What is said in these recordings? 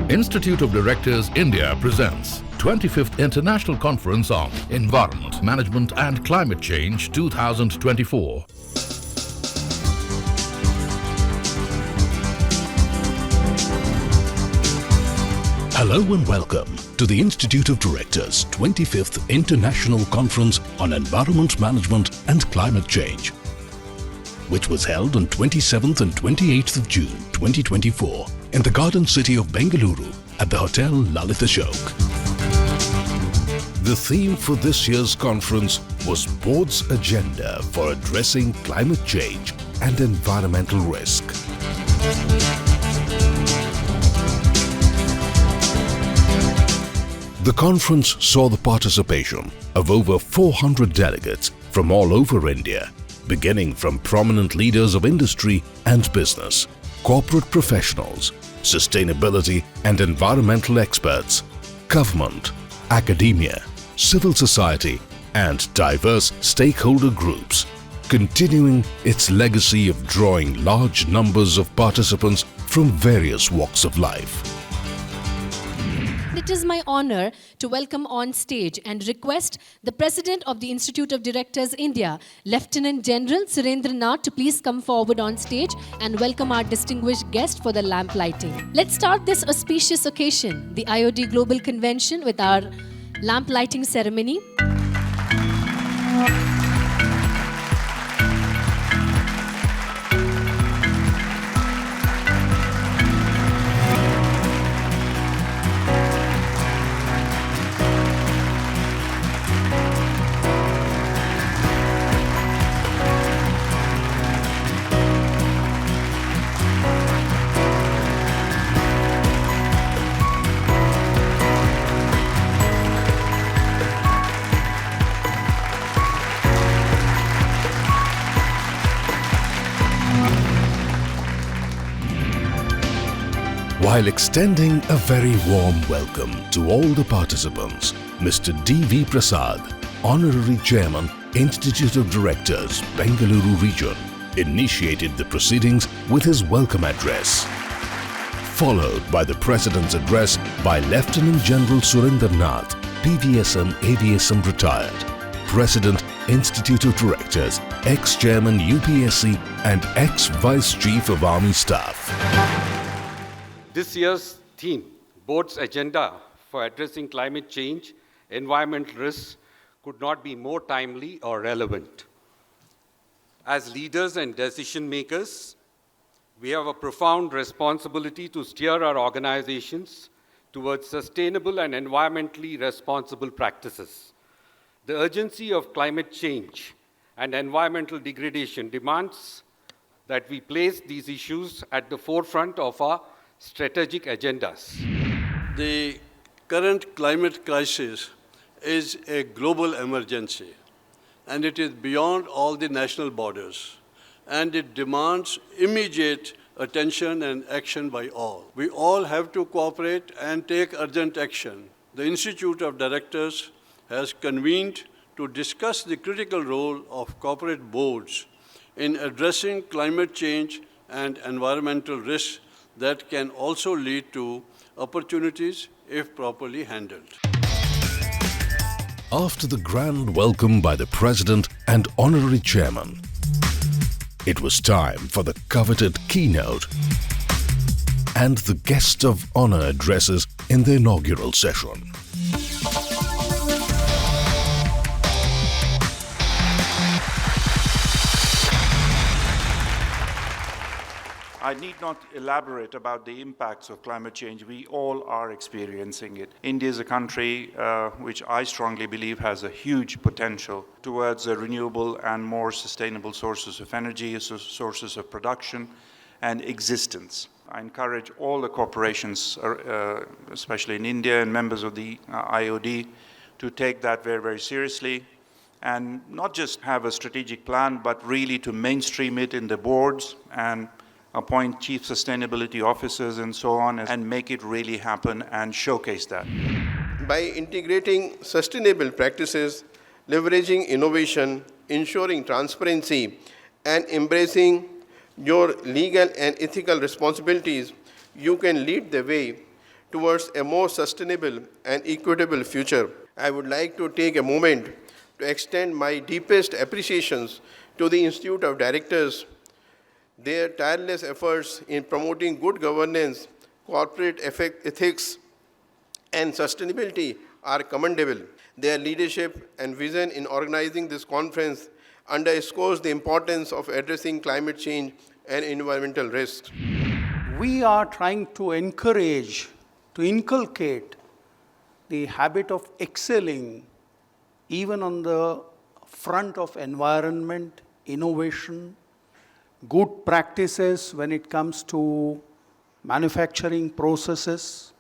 Institute of Directors India presents 25th International Conference on Environment, Management and Climate Change 2024. Hello and welcome to the Institute of Directors 25th International Conference on Environment, Management and Climate Change, which was held on 27th and 28th of June 2024 in the garden city of Bengaluru at the Hotel Lalit Ashok. The theme for this year's conference was Board's Agenda for Addressing Climate Change and Environmental Risk. The conference saw the participation of over 400 delegates from all over India, beginning from prominent leaders of industry and business, corporate professionals, sustainability and environmental experts, government, academia, civil society and diverse stakeholder groups, continuing its legacy of drawing large numbers of participants from various walks of life. It is my honor to welcome on stage and request the President of the Institute of Directors India, Lieutenant General Surinder Nath, to please come forward on stage and welcome our distinguished guest for the lamp lighting. Let's start this auspicious occasion, the IOD Global Convention, with our lamp lighting ceremony. While extending a very warm welcome to all the participants, Mr. D.V. Prasad, Honorary Chairman, Institute of Directors, Bengaluru Region, initiated the proceedings with his welcome address, followed by the President's address by Lieutenant General Surinder Nath, PVSM, AVSM retired, President, Institute of Directors, ex-Chairman UPSC and ex-Vice Chief of Army Staff. This year's theme, Board's Agenda for Addressing Climate Change, Environmental Risks, could not be more timely or relevant. As leaders and decision makers, we have a profound responsibility to steer our organizations towards sustainable and environmentally responsible practices. The urgency of climate change and environmental degradation demands that we place these issues at the forefront of our strategic agendas. The current climate crisis is a global emergency, and it is beyond all the national borders, and it demands immediate attention and action by all. We all have to cooperate and take urgent action. The Institute of Directors has convened to discuss the critical role of corporate boards in addressing climate change and environmental risks that can also lead to opportunities if properly handled. After the grand welcome by the President and Honorary Chairman, it was time for the coveted keynote and the guest of honor addresses in the inaugural session. I need not elaborate about the impacts of climate change. We all are experiencing it. India is a country which I strongly believe has a huge potential towards renewable and more sustainable sources of energy, sources of production and existence. I encourage all the corporations, especially in India and members of the IOD, to take that very, very seriously and not just have a strategic plan, but really to mainstream it in the boards and appoint chief sustainability officers and so on, and make it really happen and showcase that. By integrating sustainable practices, leveraging innovation, ensuring transparency, and embracing your legal and ethical responsibilities, you can lead the way towards a more sustainable and equitable future. I would like to take a moment to extend my deepest appreciations to the Institute of Directors. Their tireless efforts in promoting good governance, corporate ethics, and sustainability are commendable. Their leadership and vision in organizing this conference underscores the importance of addressing climate change and environmental risks. We are trying to encourage, to inculcate the habit of excelling even on the front of environment, innovation, good practices when it comes to manufacturing processes,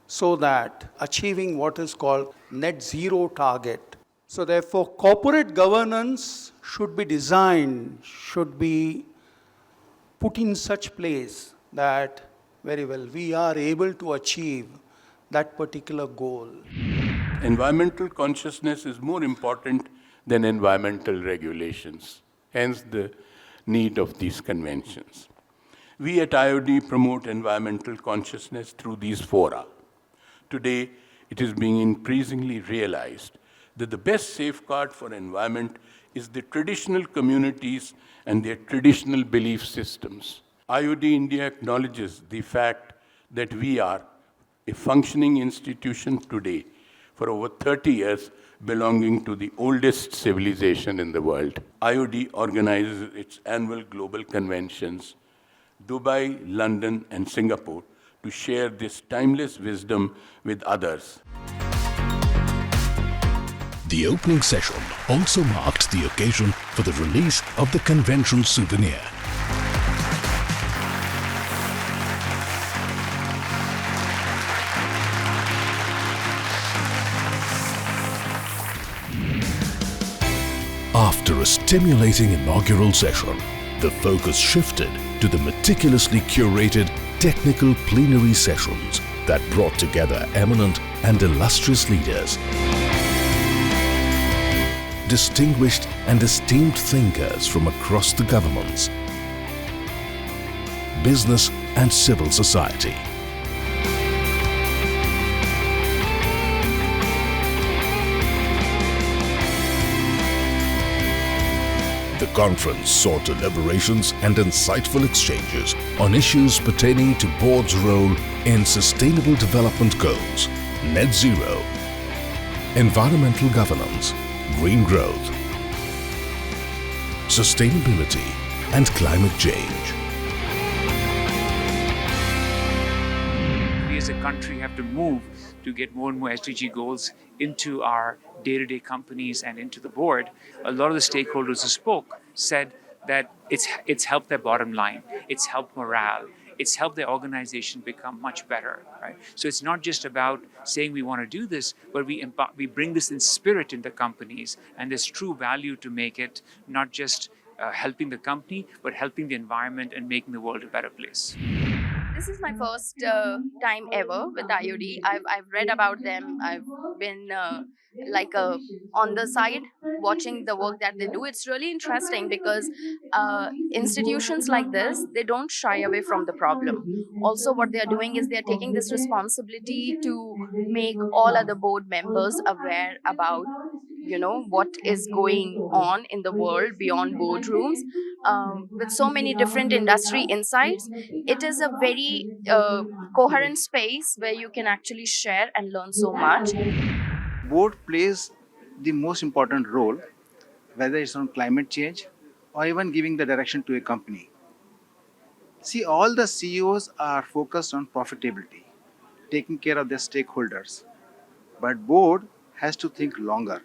so that achieving what is called net zero target. So therefore, corporate governance should be designed, should be put in such place that very well we are able to achieve that particular goal. Environmental consciousness is more important than environmental regulations, hence the need of these conventions. We at IOD promote environmental consciousness through these fora. Today, it is being increasingly realized that the best safeguard for environment is the traditional communities and their traditional belief systems. IOD India acknowledges the fact that we are a functioning institution today for over 30 years belonging to the oldest civilization in the world. IOD organizes its annual global conventions, Dubai, London, and Singapore, to share this timeless wisdom with others. The opening session also marked the occasion for the release of the convention Souvenir. After a stimulating inaugural session, the focus shifted to the meticulously curated technical plenary sessions that brought together eminent and illustrious leaders, distinguished and esteemed thinkers from across the governments, business and civil society. The conference saw deliberations and insightful exchanges on issues pertaining to board's role in sustainable development goals, net zero, environmental governance, green growth, sustainability, and climate change. We as a country have to move to get more and more SDG goals into our day-to-day companies and into the board. A lot of the stakeholders who spoke said that it's helped their bottom line, it's helped morale, it's helped their organization become much better, right? So it's not just about saying we want to do this, but we bring this in spirit into companies, and there's true value to make it not just helping the company, but helping the environment and making the world a better place. This is my first time ever with IOD. I've read about them. I've been on the side watching the work that they do. It's really interesting because institutions like this, they don't shy away from the problem. Also, what they are doing is they are taking this responsibility to make all other board members aware about what is going on in the world beyond boardrooms. With so many different industry insights, it is a very coherent space where you can actually share and learn so much. Board plays the most important role, whether it's on climate change or even giving the direction to a company. See, all the CEOs are focused on profitability, taking care of their stakeholders. But board has to think longer,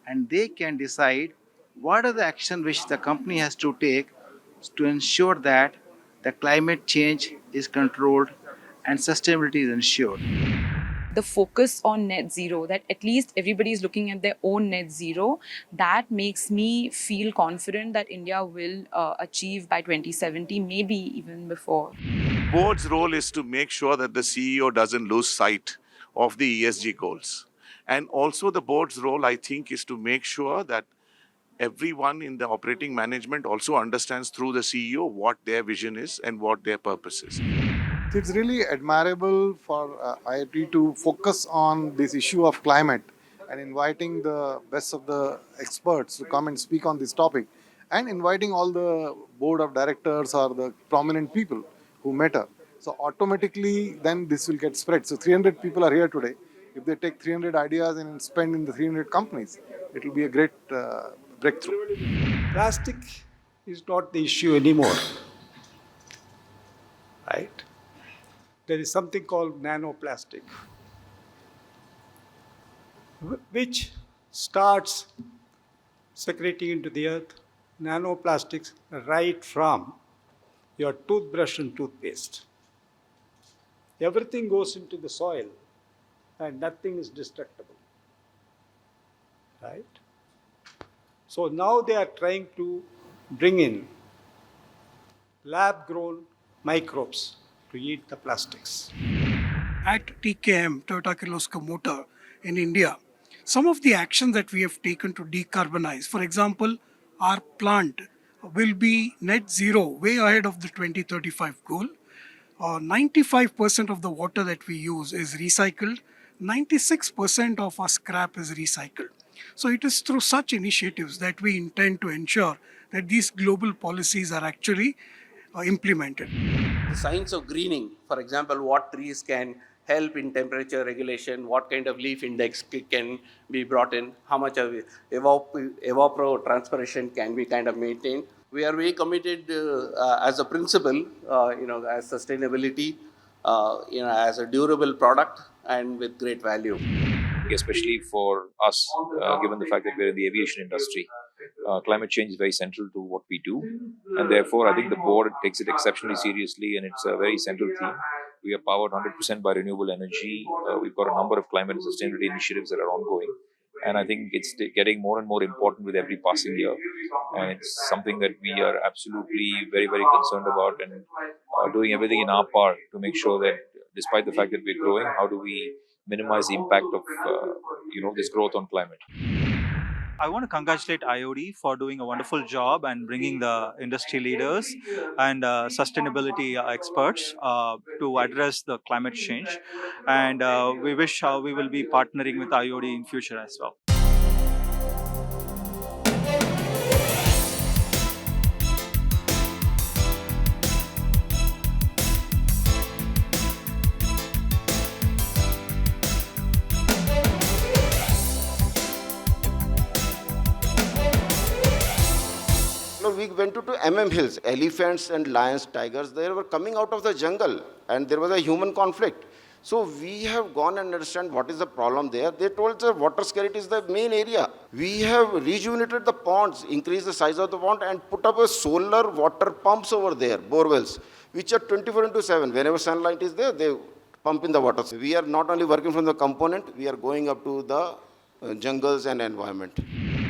and they can decide what are the action which the company has to take to ensure that the climate change is controlled and sustainability is ensured. The focus on net zero, that at least everybody is looking at their own net zero, that makes me feel confident that India will achieve by 2070, maybe even before. Board's role is to make sure that the CEO doesn't lose sight of the ESG goals. And also the board's role, I think, is to make sure that everyone in the operating management also understands through the CEO what their vision is and what their purpose is. It's really admirable for IIT to focus on this issue of climate and inviting the best of the experts to come and speak on this topic, and inviting all the board of directors or the prominent people who matter. So automatically then this will get spread. So 300 people are here today. If they take 300 ideas and spend in the 300 companies, it will be a great breakthrough. Plastic is not the issue anymore, right? There is something called nanoplastic, which starts secreting into the earth nanoplastics right from your toothbrush and toothpaste. Everything goes into the soil and nothing is destructible, right? So now they are trying to bring in lab-grown microbes to eat the plastics. At TKM, Toyota Kirloskar Motor in India, some of the actions that we have taken to decarbonize, for example, our plant will be net zero way ahead of the 2035 goal. 95% of the water that we use is recycled. 96% of our scrap is recycled. So it is through such initiatives that we intend to ensure that these global policies are actually implemented. The science of greening, for example, what trees can help in temperature regulation, what kind of leaf index can be brought in, how much of evapotranspiration can be kind of maintained. We are very committed as a principle, as sustainability, as a durable product and with great value. Especially for us, given the fact that we're in the aviation industry, climate change is very central to what we do, and therefore I think the board takes it exceptionally seriously, and it's a very central theme. We are powered 100% by renewable energy. We've got a number of climate and sustainability initiatives that are ongoing, and I think it's getting more and more important with every passing year, and it's something that we are absolutely very, very concerned about, and doing everything in our part to make sure that despite the fact that we're growing, how do we minimize the impact of this growth on climate. I want to congratulate IOD for doing a wonderful job and bringing the industry leaders and sustainability experts to address the climate change. And we wish we will be partnering with IOD in future as well. We went to Hills, elephants and lions, tigers, they were coming out of the jungle and there was a human conflict. So we have gone and understand what is the problem there. They told us water scarcity is the main area. We have rejuvenated the ponds, increased the size of the pond and put up a solar water pumps over there, borewells, which are 24/7. Whenever sunlight is there, they pump in the water. So we are not only working from the component, we are going up to the jungles and environment.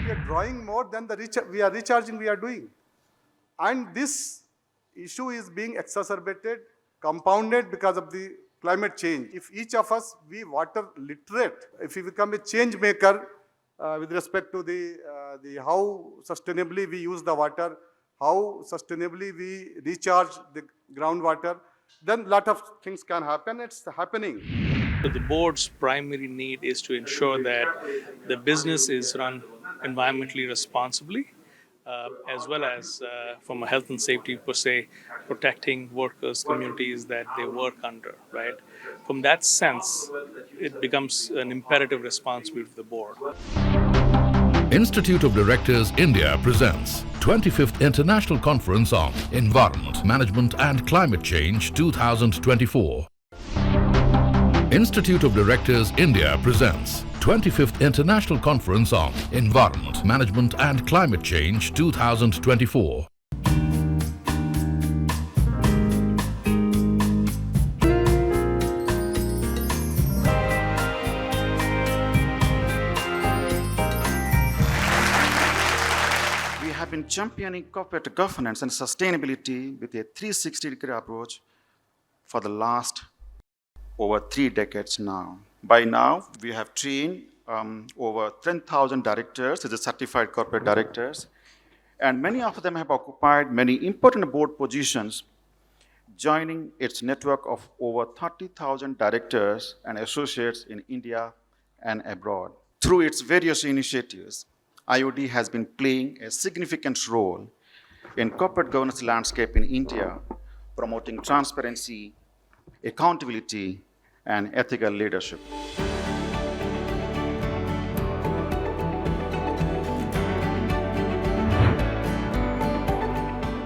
We are drawing more than we are recharging, we are doing. And this issue is being exacerbated, compounded because of the climate change. If each of us be water literate, if we become a change maker with respect to the how sustainably we use the water, how sustainably we recharge the groundwater, then a lot of things can happen. It's happening. So the board's primary need is to ensure that the business is run environmentally responsibly, as well as from a health and safety per se, protecting workers, communities that they work under, right? From that sense, it becomes an imperative responsibility of the board. Institute of Directors India presents 25th International Conference on Environment, Management and Climate Change 2024. Institute of Directors India presents 25th International Conference on Environment, Management and Climate Change 2024. We have been championing corporate governance and sustainability with a 360-degree approach for the last over 3 decades now. By now, we have trained over 10,000 directors as a certified corporate directors, and many of them have occupied many important board positions. joining its network of over 30,000 directors and associates in India and abroad. Through its various initiatives, IOD has been playing a significant role in corporate governance landscape in India, promoting transparency, accountability, and ethical leadership.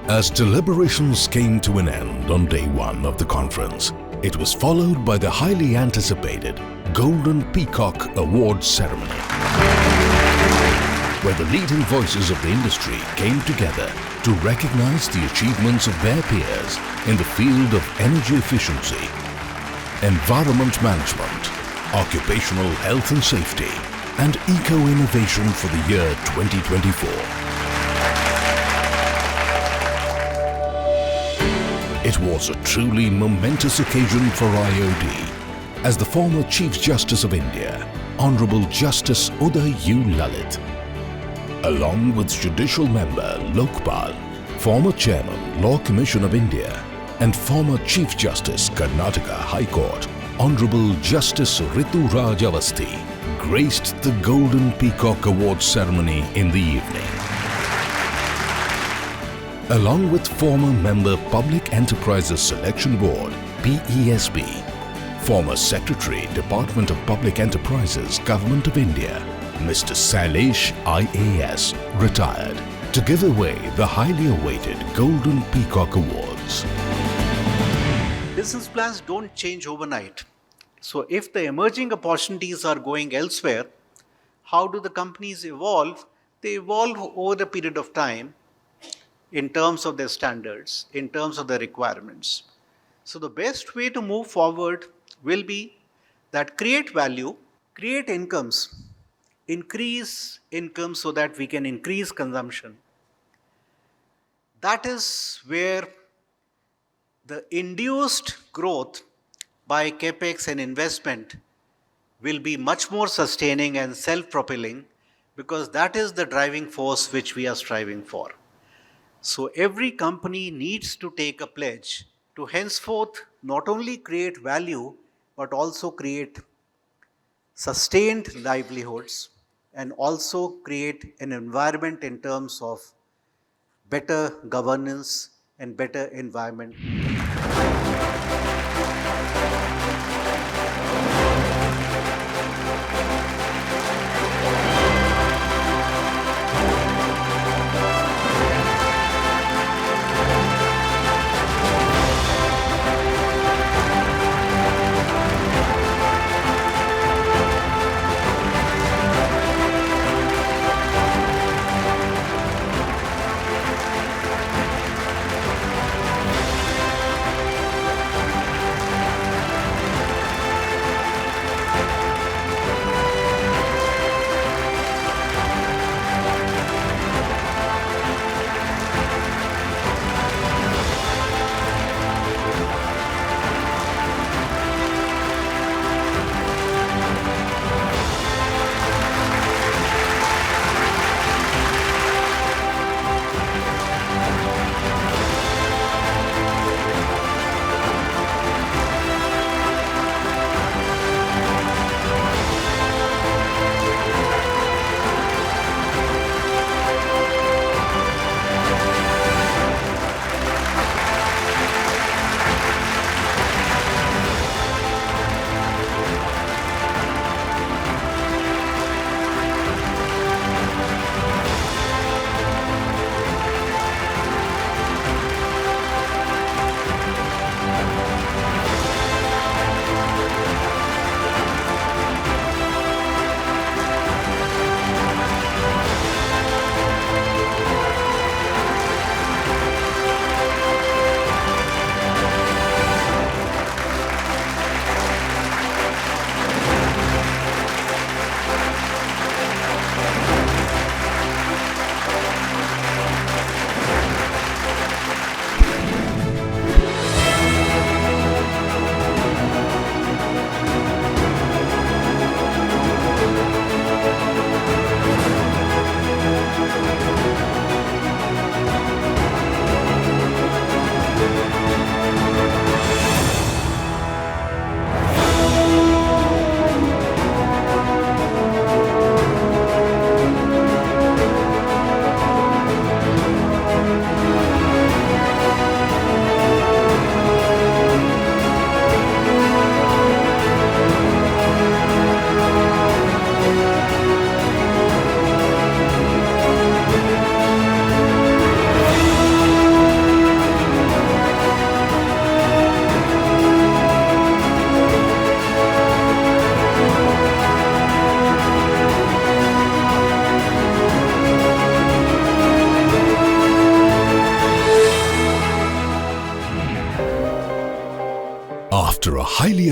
As deliberations came to an end on day one of the conference, it was followed by the highly anticipated Golden Peacock Awards ceremony, where the leading voices of the industry came together to recognize the achievements of their peers in the field of energy efficiency, environment management, occupational health and safety, and eco-innovation for the year 2024. It was a truly momentous occasion for IOD, as the former Chief Justice of India, Honorable Justice Uday U. Lalit, along with Judicial Member Lokpal, former Chairman, Law Commission of India, and former Chief Justice, Karnataka High Court, Honorable Justice Ritu Awasthi, graced the Golden Peacock Awards ceremony in the evening. Along with former member Public Enterprises Selection Board, PESB, former Secretary, Department of Public Enterprises, Government of India, Mr. Sailesh IA&AS, retired, to give away the highly awaited Golden Peacock Awards. Business plans don't change overnight. So if the emerging opportunities are going elsewhere, how do the companies evolve? They evolve over the period of time in terms of their standards, in terms of their requirements. So the best way to move forward will be that create value, create incomes, increase income so that we can increase consumption. That is where the induced growth by capex and investment will be much more sustaining and self-propelling, because that is the driving force which we are striving for. So every company needs to take a pledge to henceforth not only create value, but also create sustained livelihoods and also create an environment in terms of better governance and better environment.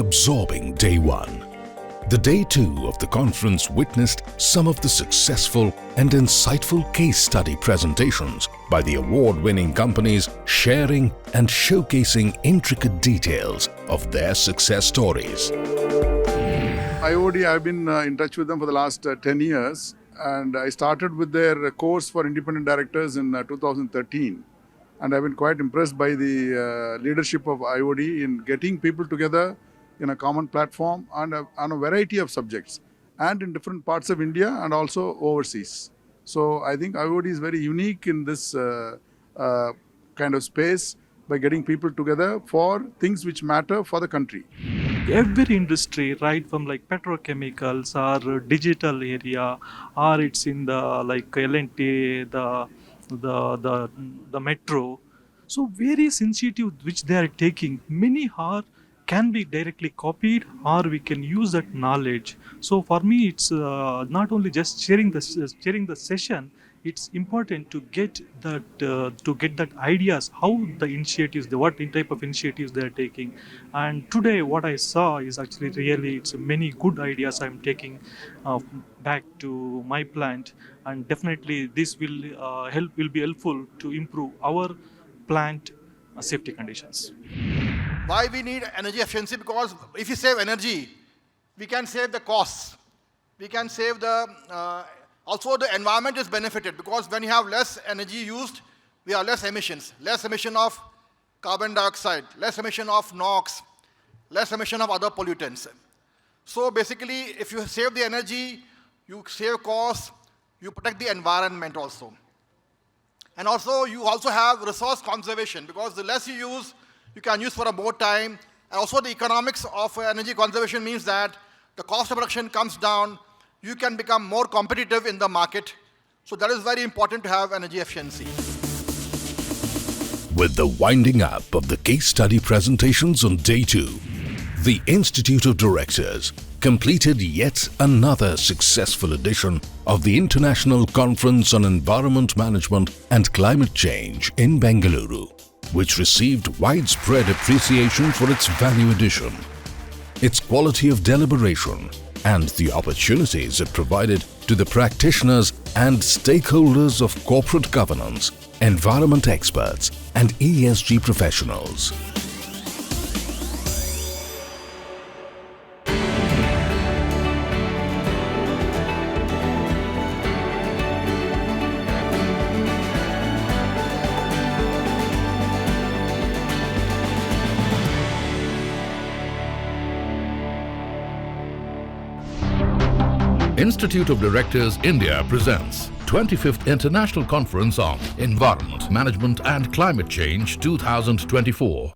absorbing day one. The day two of the conference witnessed some of the successful and insightful case study presentations by the award-winning companies sharing and showcasing intricate details of their success stories. IOD, I've been in touch with them for the last 10 years, and I started with their course for independent directors in 2013. And I've been quite impressed by the leadership of IOD in getting people together in a common platform and on a variety of subjects, and in different parts of India and also overseas. So I think IOD is very unique in this kind of space by getting people together for things which matter for the country. Every industry, right from like petrochemicals or digital area, or it's in the like L&T, the metro. So various initiatives which they are taking, many can be directly copied, or we can use that knowledge. So for me, it's not only just sharing the session. It's important to get that ideas, how the initiatives, what type of initiatives they are taking. And today, what I saw is actually really it's many good ideas I'm taking back to my plant, and definitely this will be helpful to improve our plant safety conditions. Why we need energy efficiency? Because if you save energy, we can save the costs. We can save also the environment is benefited, because when you have less energy used, we have less emissions of carbon dioxide, less emission of NOx, less emission of other pollutants. So basically, if you save the energy, you save costs, you protect the environment also. And also, you also have resource conservation, because the less you use, you can use for a more time. And also the economics of energy conservation means that the cost of production comes down, you can become more competitive in the market. So that is very important to have energy efficiency. With the winding up of the case study presentations on day two, the Institute of Directors completed yet another successful edition of the International Conference on Environment Management and Climate Change in Bengaluru, which received widespread appreciation for its value addition, its quality of deliberation, and the opportunities it provided to the practitioners and stakeholders of corporate governance, environment experts, and ESG professionals. Institute of Directors India presents 25th International Conference on Environment, Management and Climate Change 2024.